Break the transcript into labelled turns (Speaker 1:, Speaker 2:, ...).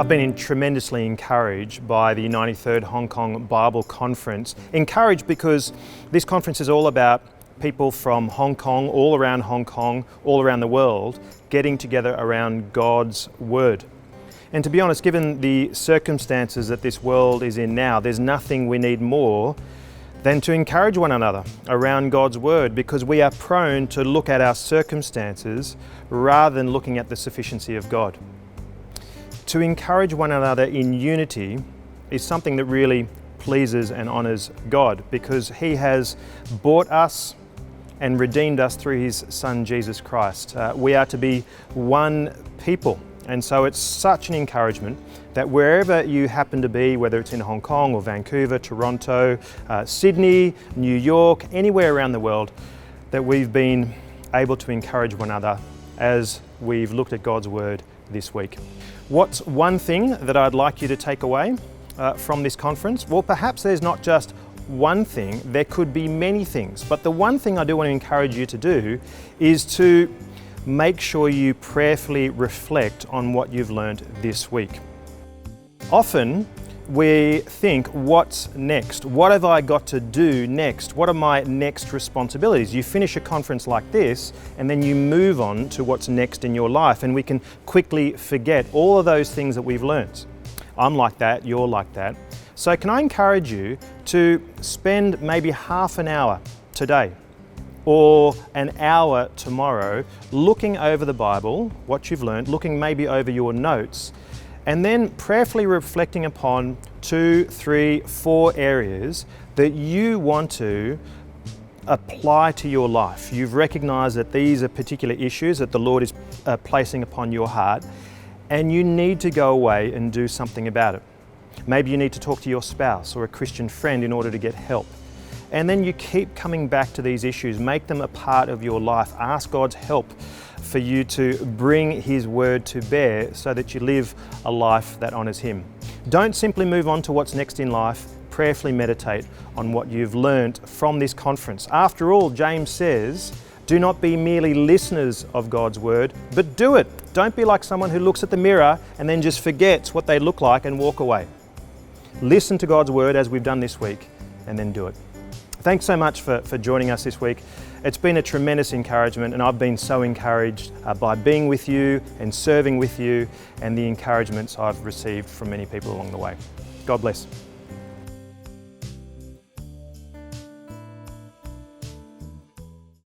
Speaker 1: I've been tremendously encouraged by the 93rd Hong Kong Bible Conference. Encouraged because this conference is all about people from Hong Kong, all around the world, getting together around God's Word. And to be honest, given the circumstances that this world is in now, there's nothing we need more than to encourage one another around God's Word, because we are prone to look at our circumstances rather than looking at the sufficiency of God. To encourage one another in unity is something that really pleases and honours God, because He has bought us and redeemed us through His Son Jesus Christ. We are to be one people, and so it's such an encouragement that wherever you happen to be, whether it's in Hong Kong or Vancouver, Toronto, Sydney, New York, anywhere around the world, that we've been able to encourage one another as we've looked at God's Word this week. What's one thing that I'd like you to take away from this conference? Well, perhaps there's not just one thing, there could be many things, but the one thing I do want to encourage you to do is to make sure you prayerfully reflect on what you've learned this week. Often we think, what's next? What have I got to do next? What are my next responsibilities? You finish a conference like this and then you move on to what's next in your life, and we can quickly forget all of those things that we've learned. I'm like that, you're like that. So can I encourage you to spend maybe half an hour today or an hour tomorrow looking over the Bible, what you've learned, looking maybe over your notes, and then prayerfully reflecting upon 2, 3, 4 areas that you want to apply to your life. You've recognized that these are particular issues that the Lord is placing upon your heart, and you need to go away and do something about it. Maybe you need to talk to your spouse or a Christian friend in order to get help. And then you keep coming back to these issues, make them a part of your life. Ask God's help for you to bring His Word to bear so that you live a life that honours Him. Don't simply move on to what's next in life. Prayerfully meditate on what you've learned from this conference. After all, James says, do not be merely listeners of God's Word, but do it. Don't be like someone who looks at the mirror and then just forgets what they look like and walk away. Listen to God's Word as we've done this week, and then do it. Thanks so much for joining us this week. It's been a tremendous encouragement, and I've been so encouraged by being with you and serving with you, and the encouragements I've received from many people along the way. God bless.